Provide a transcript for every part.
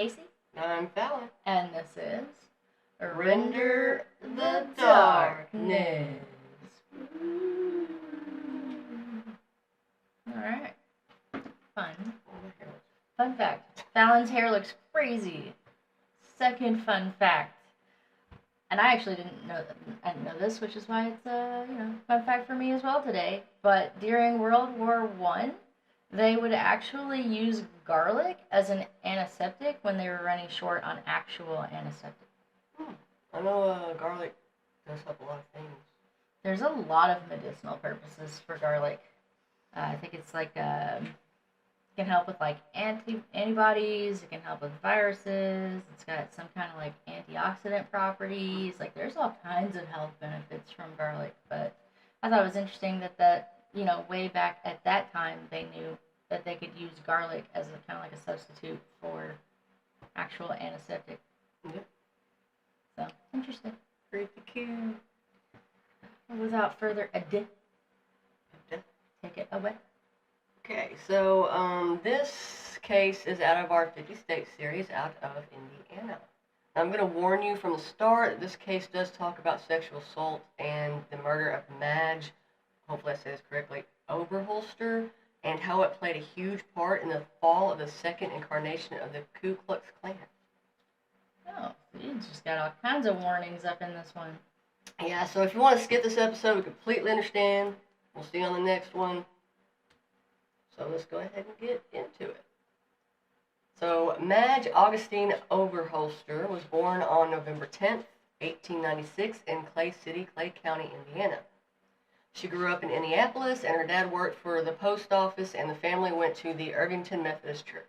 Casey. I'm Fallon. And this is Render the Darkness. Alright. Fun fact. Fallon's hair looks crazy. Second fun fact. And I actually didn't know this, which is why it's a fun fact for me as well today. But during World War I, they would actually use garlic as an antiseptic when they were running short on actual antiseptic. I know garlic does help a lot of things. There's a lot of medicinal purposes for garlic. I think it's like it can help with like antibodies. It can help with viruses. It's got some kind of like antioxidant properties. Like there's all kinds of health benefits from garlic. But I thought it was interesting that way back at that time they knew that they could use garlic as a kind of like a substitute for actual antiseptic. Yep. So interesting. Pretty cool. Without further ado, take it away. Okay, so this case is out of our 50 state series out of Indiana. I'm going to warn you from the start that this case does talk about sexual assault and the murder of Madge, hopefully I say this correctly, Oberholtzer, and how it played a huge part in the fall of the second incarnation of the Ku Klux Klan. Oh, you just got all kinds of warnings up in this one. Yeah, so if you want to skip this episode, we completely understand. We'll see you on the next one. So let's go ahead and get into it. So Madge Augustine Oberholtzer was born on November 10th, 1896 in Clay City, Clay County, Indiana. She grew up in Indianapolis, and her dad worked for the post office, and the family went to the Irvington Methodist Church.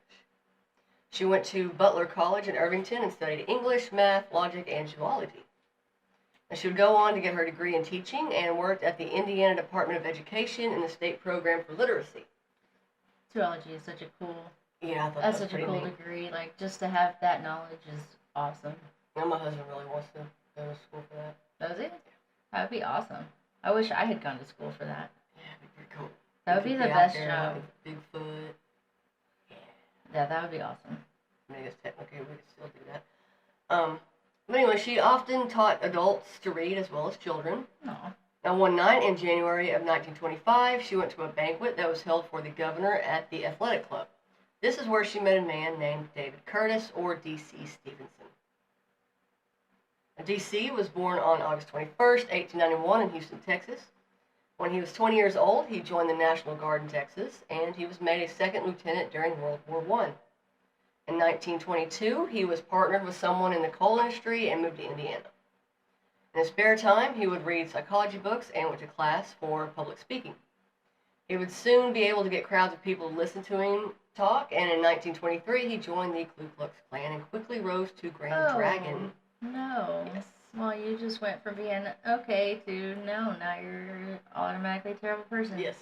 She went to Butler College in Irvington and studied English, math, logic, and zoology. And she would go on to get her degree in teaching and worked at the Indiana Department of Education in the state program for literacy. Zoology is such a cool. Yeah, I thought that's that was such a cool neat. degree. Like just to have that knowledge is awesome. Yeah, my husband really wants to go to school for that. Does he? That would be awesome. I wish I had gone to school for that. Yeah, it'd be pretty cool. That would be the best job. Bigfoot. Yeah, that would be awesome. I mean, I guess technically we could still do that. But anyway, she often taught adults to read as well as children. Aww. Now, one night in January of 1925, she went to a banquet that was held for the governor at the athletic club. This is where she met a man named David Curtis, or D.C. Stevenson. D.C. was born on August 21st, 1891 in Houston, Texas. When he was 20 years old, he joined the National Guard in Texas, and he was made a second lieutenant during World War I. In 1922, he was partnered with someone in the coal industry and moved to Indiana. In his spare time, he would read psychology books and went to class for public speaking. He would soon be able to get crowds of people to listen to him talk, and in 1923, he joined the Ku Klux Klan and quickly rose to Grand Dragon. No. Yes. Well, you just went from being okay to no, now you're automatically a terrible person. Yes.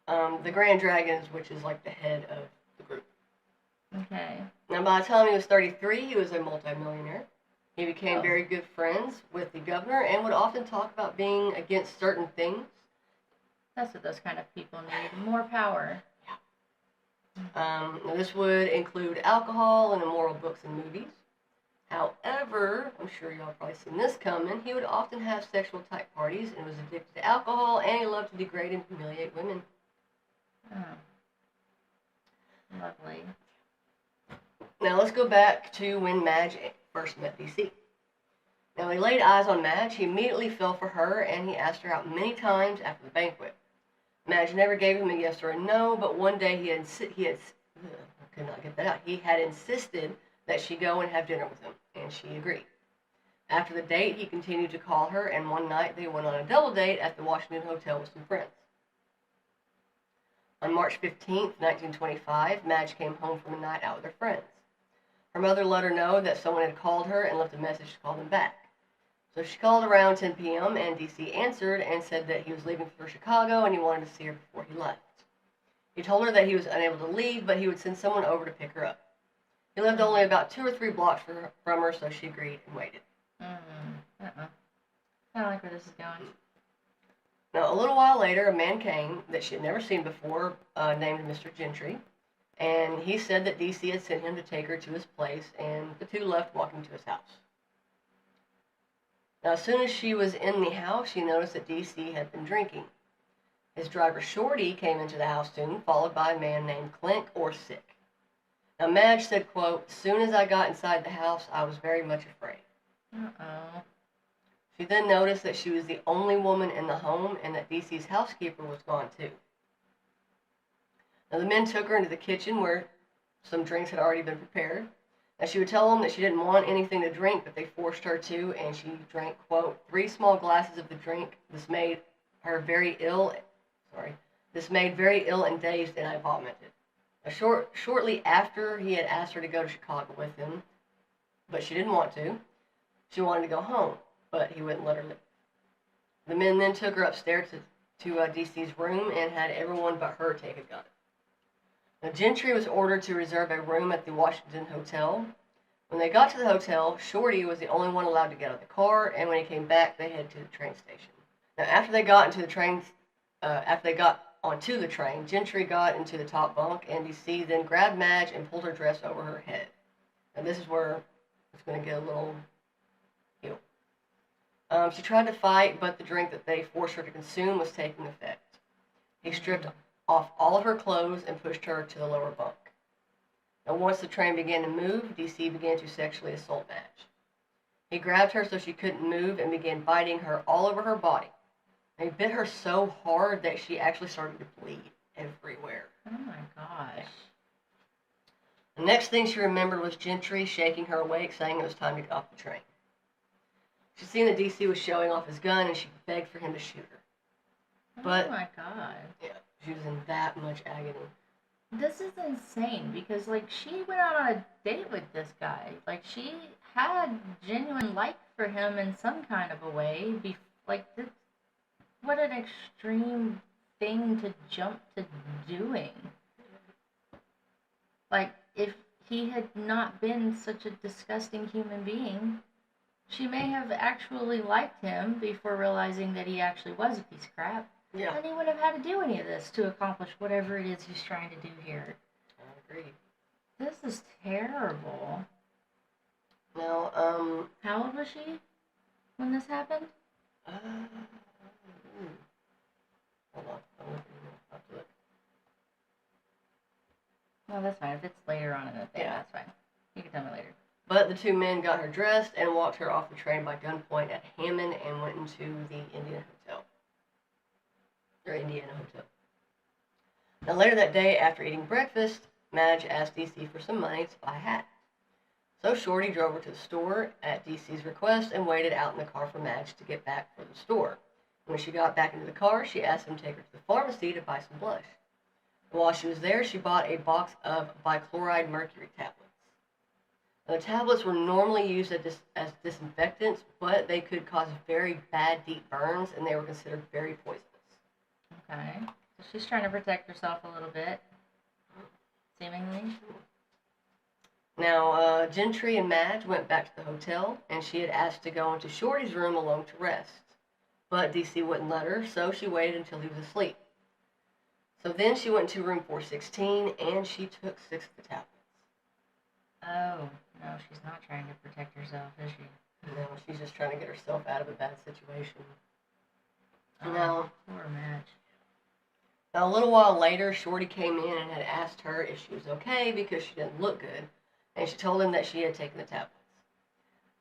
The Grand Dragons, which is like the head of the group. Okay. Now, by the time he was 33, he was a multimillionaire. He became very good friends with the governor and would often talk about being against certain things. That's what those kind of people need. More power. Yeah. Now this would include alcohol and immoral books and movies. However, I'm sure y'all probably seen this coming, he would often have sexual type parties and was addicted to alcohol, and he loved to degrade and humiliate women. Oh. Lovely. Now let's go back to when Madge first met DC. Now he laid eyes on Madge, he immediately fell for her, and he asked her out many times after the banquet. Madge never gave him a yes or a no, but one day he had insisted that she go and have dinner with him, and she agreed. After the date, he continued to call her, and one night they went on a double date at the Washington Hotel with some friends. On March 15th, 1925, Madge came home from a night out with her friends. Her mother let her know that someone had called her and left a message to call them back. So she called around 10 p.m. and DC answered and said that he was leaving for Chicago and he wanted to see her before he left. He told her that he was unable to leave, but he would send someone over to pick her up. He lived only about 2 or 3 blocks from her, so she agreed and waited. I don't like where this is going. Now, a little while later, a man came that she had never seen before, named Mr. Gentry. And he said that DC had sent him to take her to his place, and the two left walking to his house. Now, as soon as she was in the house, she noticed that DC had been drinking. His driver Shorty came into the house soon, followed by a man named Clink or Sick. Now, Madge said, quote, "As soon as I got inside the house, I was very much afraid." Uh-oh. She then noticed that she was the only woman in the home and that DC's housekeeper was gone too. Now, the men took her into the kitchen where some drinks had already been prepared. Now, she would tell them that she didn't want anything to drink, but they forced her to, and she drank, quote, 3 small glasses of the drink. This made very ill and dazed, and I vomited. Now, shortly after, he had asked her to go to Chicago with him, but she didn't want to. She wanted to go home, but he wouldn't let her leave. The men then took her upstairs to DC's room and had everyone but her take a gun. Now, Gentry was ordered to reserve a room at the Washington Hotel. When they got to the hotel, Shorty was the only one allowed to get out of the car, and when he came back, they headed to the train station. Now, after they got onto the train, Gentry got into the top bunk, and DC then grabbed Madge and pulled her dress over her head. And this is where it's going to get a little ew. She tried to fight, but the drink that they forced her to consume was taking effect. He stripped off all of her clothes and pushed her to the lower bunk. Now, once the train began to move, DC began to sexually assault Madge. He grabbed her so she couldn't move and began biting her all over her body. He bit her so hard that she actually started to bleed everywhere. Oh my gosh. The next thing she remembered was Gentry shaking her awake, saying it was time to get off the train. She'd seen that DC was showing off his gun, and she begged for him to shoot her. But, oh my god. Yeah, she was in that much agony. This is insane because, like, she went out on a date with this guy. Like, she had genuine like for him in some kind of a way. What an extreme thing to jump to doing. Like, if he had not been such a disgusting human being, she may have actually liked him before realizing that he actually was a piece of crap. Yeah. And he wouldn't have had to do any of this to accomplish whatever it is he's trying to do here. I agree. This is terrible. Now, how old was she when this happened? Hold on. I'll have to look. No, that's fine. If it's later on in the thing, Yeah. that's fine. You can tell me later. But the two men got her dressed and walked her off the train by gunpoint at Hammond and went into the Indiana Hotel. Now, later that day, after eating breakfast, Madge asked DC for some money to buy a hat. So Shorty drove her to the store at DC's request and waited out in the car for Madge to get back for the store. When she got back into the car, she asked him to take her to the pharmacy to buy some blush. And while she was there, she bought a box of bichloride mercury tablets. Now, the tablets were normally used as disinfectants, but they could cause very bad, deep burns, and they were considered very poisonous. Okay. So she's trying to protect herself a little bit, seemingly. Now, Gentry and Madge went back to the hotel, and she had asked to go into Shorty's room alone to rest. But DC wouldn't let her, so she waited until he was asleep. So then she went to room 416, and she took 6 of the tablets. Oh, no, she's not trying to protect herself, is she? No, she's just trying to get herself out of a bad situation. Oh, Now, poor Madge. Now, a little while later, Shorty came in and had asked her if she was okay because she didn't look good, and she told him that she had taken the tablets.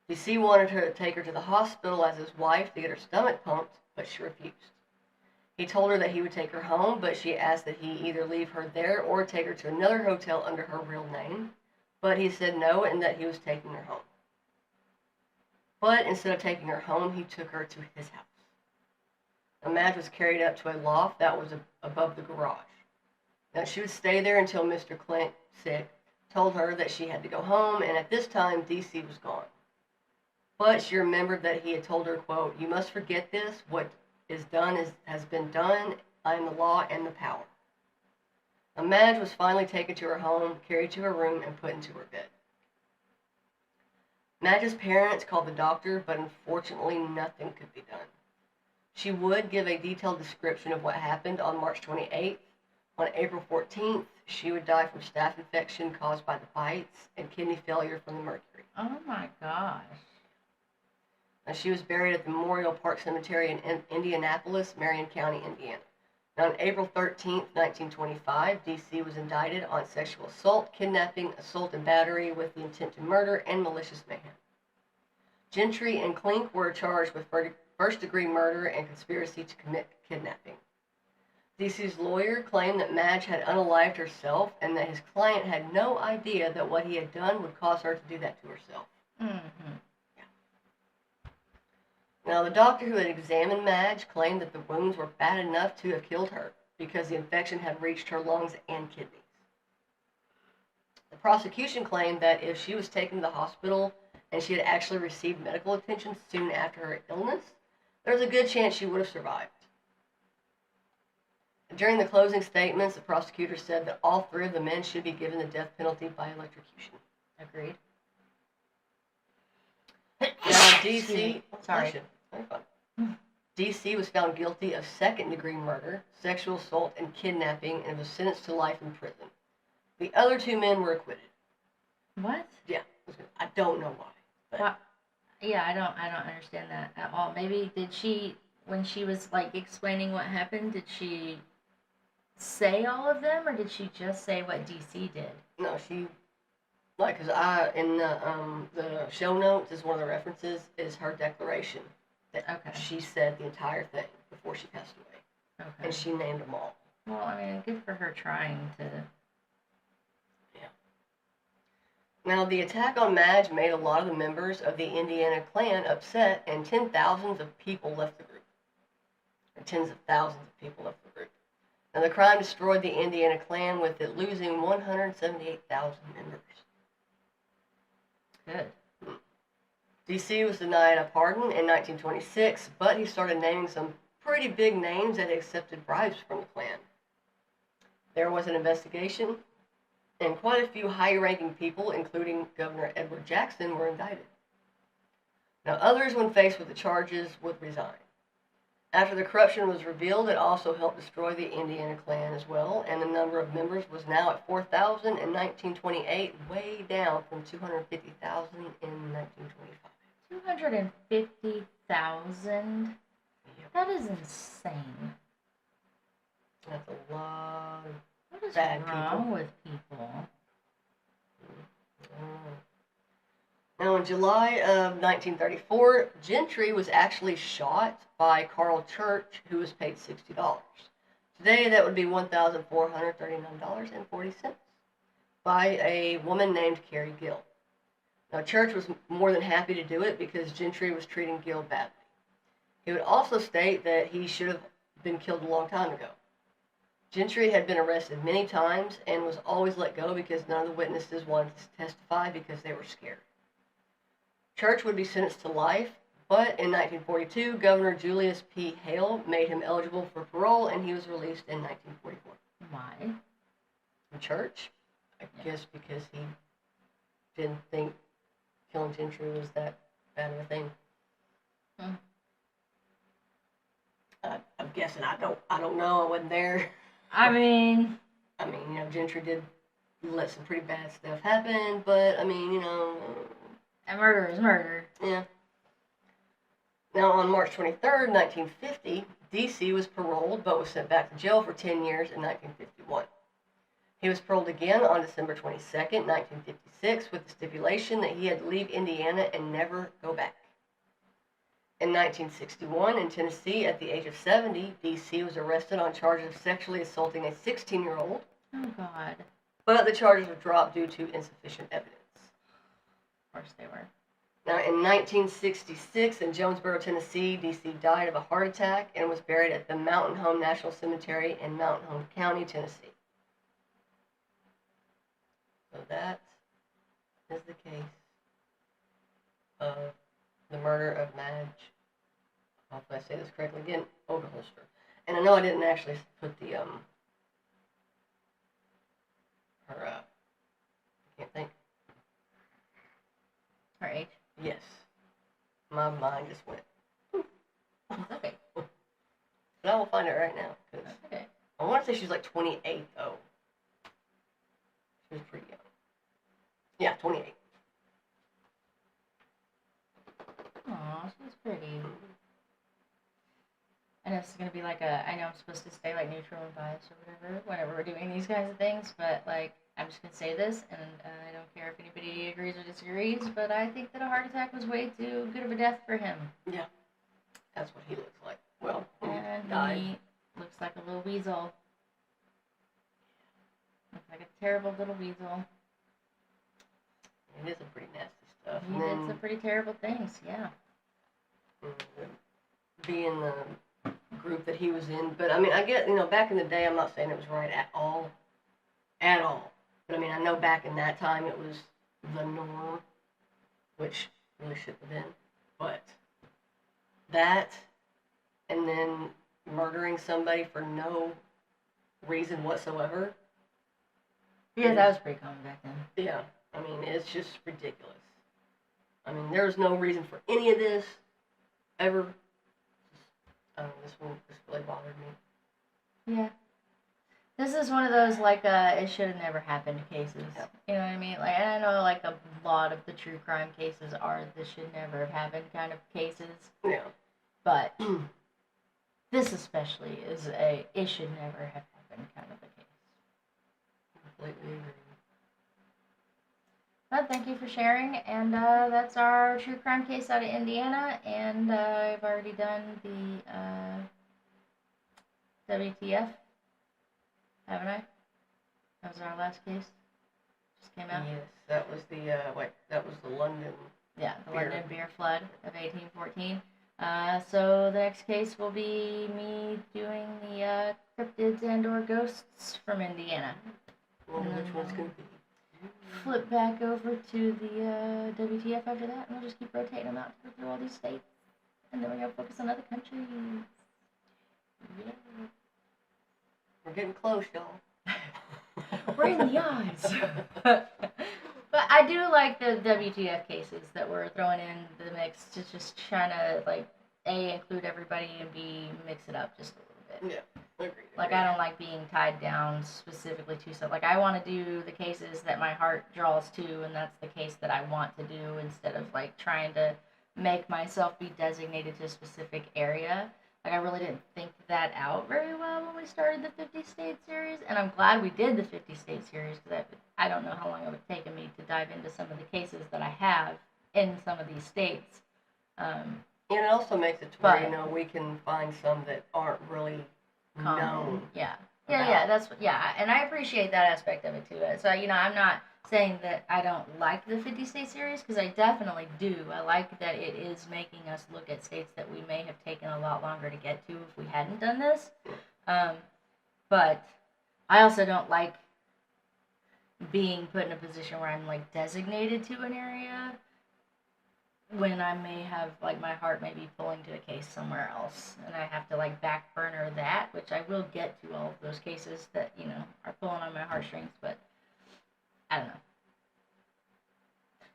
DC wanted her to take her to the hospital as his wife to get her stomach pumped, but she refused. He told her that he would take her home, but she asked that he either leave her there or take her to another hotel under her real name, but he said no and that he was taking her home. But instead of taking her home, he took her to his house. Now, Madge was carried up to a loft that was above the garage. Now, she would stay there until Mr. Clint, sick, told her that she had to go home, and at this time, DC was gone. But she remembered that he had told her, quote, "You must forget this. What is done has been done. I am the law and the power." Now, Madge was finally taken to her home, carried to her room, and put into her bed. Madge's parents called the doctor, but unfortunately nothing could be done. She would give a detailed description of what happened on March 28th, On April 14th, she would die from staph infection caused by the bites and kidney failure from the mercury. Oh my gosh. Now, she was buried at the Memorial Park Cemetery in Indianapolis, Marion County, Indiana. Now, on April 13th, 1925, D.C. was indicted on sexual assault, kidnapping, assault and battery with the intent to murder, and malicious mayhem. Gentry and Klink were charged with first-degree murder and conspiracy to commit kidnapping. D.C.'s lawyer claimed that Madge had unalived herself and that his client had no idea that what he had done would cause her to do that to herself. Mm-hmm. Now, the doctor who had examined Madge claimed that the wounds were bad enough to have killed her because the infection had reached her lungs and kidneys. The prosecution claimed that if she was taken to the hospital and she had actually received medical attention soon after her illness, there was a good chance she would have survived. During the closing statements, the prosecutor said that all three of the men should be given the death penalty by electrocution. Agreed. Now, D.C. Sorry. D.C. was found guilty of second-degree murder, sexual assault, and kidnapping, and was sentenced to life in prison. The other two men were acquitted. What? Yeah, I don't know why. But Well, yeah, I don't understand that at all. Maybe did she, when she was like explaining what happened, did she say all of them, or did she just say what DC did? no, she, like, because in the show notes, is one of the references, is her declaration that Okay. she said the entire thing before she passed away. Okay. And she named them all. Well, I mean, good for her trying to. Yeah. Now, the attack on Madge made a lot of the members of the Indiana Klan upset, and thousands of people left the group. And tens of thousands of people left the group. Now, the crime destroyed the Indiana Klan, with it losing 178,000 members. Good. D.C. was denied a pardon in 1926, but he started naming some pretty big names that accepted bribes from the Klan. There was an investigation, and quite a few high-ranking people, including Governor Edward Jackson, were indicted. Now, others, when faced with the charges, would resign. After the corruption was revealed, it also helped destroy the Indiana Klan as well, and the number of members was now at 4,000 in 1928, way down from 250,000 in 1925. 250,000? Yep. That is insane. That's a lot of What is bad wrong people. with people? Now, in July of 1934, Gentry was actually shot by Carl Church, who was paid $60. Today, that would be $1,439.40 by a woman named Carrie Gill. Now, Church was more than happy to do it because Gentry was treating Gill badly. He would also state that he should have been killed a long time ago. Gentry had been arrested many times and was always let go because none of the witnesses wanted to testify because they were scared. Church would be sentenced to life, but in 1942, Governor Julius P. Hale made him eligible for parole, and he was released in 1944. Why? Church? I guess because he didn't think killing Gentry was that bad of a thing. I'm guessing. I don't know. I wasn't there. I mean, Gentry did let some pretty bad stuff happen, but a murder is murder. Yeah. Now, on March 23rd, 1950, D.C. was paroled, but was sent back to jail for 10 years in 1951. He was paroled again on December 22nd, 1956, with the stipulation that he had to leave Indiana and never go back. In 1961, in Tennessee, at the age of 70, D.C. was arrested on charges of sexually assaulting a 16-year-old. Oh, God. But the charges were dropped due to insufficient evidence. Of course they were. Now, in 1966, in Jonesboro, Tennessee, D.C. died of a heart attack and was buried at the Mountain Home National Cemetery in Mountain Home County, Tennessee. So that is the case of the murder of Madge, hopefully I say this correctly again, Oberholtzer. And I know I didn't actually put the, I can't think. Her age? Yes. My mind just went. It's okay. But I will find it right now, because That's okay. I I want to say she's like 28 though. She was pretty young. Yeah, 28. Aw, she's pretty. I know this is gonna be like I know I'm supposed to stay like neutral and biased or whatever whenever we're doing these kinds of things, but like I'm just gonna say this, and I don't care if anybody agrees or disagrees, but I think that a heart attack was way too good of a death for him. Yeah, that's what he looks like. Well, and died. he looks like a little weasel. Looks like a terrible little weasel. It is some pretty nasty stuff. He did some pretty terrible things, yeah. Being the group that he was in, but I mean, I get, back in the day, I'm not saying it was right at all. But I mean, I know back in that time it was the norm, which really shouldn't have been. But that, and then murdering somebody for no reason whatsoever. Yeah, that was pretty common back then. Yeah, I mean, it's just ridiculous. I mean, there's no reason for any of this, ever. I don't know, this really bothered me. Yeah. This is one of those, like, it should have never happened cases. Yep. You know what I mean? Like, and I know, like, a lot of the true crime cases are this should never have happened kind of cases. Yeah. But this especially is a it should never have happened kind of a case. Completely agree. But thank you for sharing, and that's our true crime case out of Indiana, and I've already done the WTF, haven't I? That was our last case. Just came out. Yes, that was the London. Yeah, the London beer flood of 1814. So the next case will be me doing the cryptids and/or ghosts from Indiana. Wonder which one's gonna be. Flip back over to the WTF after that, and we'll just keep rotating them out to go through all these states, and then we're gonna focus on other countries. Yeah. We're getting close, y'all. We're in the eyes. But I do like the WTF cases that we're throwing in the mix to just trying to, like, A, include everybody, and B, mix it up just a little bit. Yeah, agreed. Like, I don't like being tied down specifically to stuff. Like, I want to do the cases that my heart draws to, and that's the case that I want to do, instead of, like, trying to make myself be designated to a specific area. Like, I really didn't think that out very well when we started the 50-state series, and I'm glad we did the 50-state series, because I don't know how long it would have taken me to dive into some of the cases that I have in some of these states. And it also makes it to where, we can find some that aren't really known. Yeah. And I appreciate that aspect of it, too. So, I'm not saying that I don't like the 50-state series, because I definitely do. I like that it is making us look at states that we may have taken a lot longer to get to if we hadn't done this. But I also don't like being put in a position where I'm, like, designated to an area when I may have, like, my heart may be pulling to a case somewhere else, and I have to, like, back burner that, which I will get to all of those cases that, are pulling on my heartstrings, but I don't know.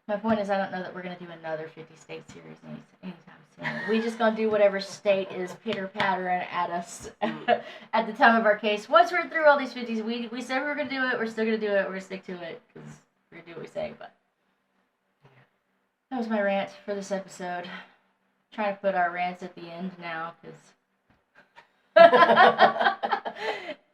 My point is, I don't know that we're going to do another 50-state series anytime soon. We just going to do whatever state is pitter-pattering at us at the time of our case. Once we're through all these 50s, we said we were going to do it, we're still going to do it, we're going to stick to it, because we're going to do what we say, but that was my rant for this episode. I'm trying to put our rants at the end now, because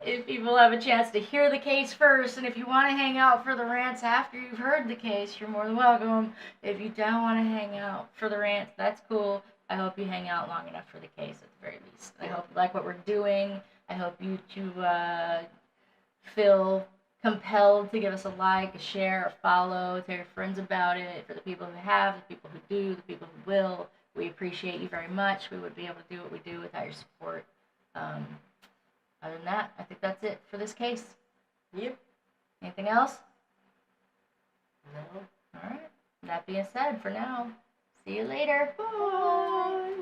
if people have a chance to hear the case first, and if you want to hang out for the rants after you've heard the case, you're more than welcome. If you don't want to hang out for the rants, that's cool. I hope you hang out long enough for the case at the very least. I hope you like what we're doing. I hope you feel compelled to give us a like, a share, a follow, tell your friends about it. For the people who have, the people who do, the people who will, we appreciate you very much. We wouldn't be able to do what we do without your support. Other than that, I think that's it for this case. Yep. Anything else? No. All right. That being said, for now, see you later. Bye.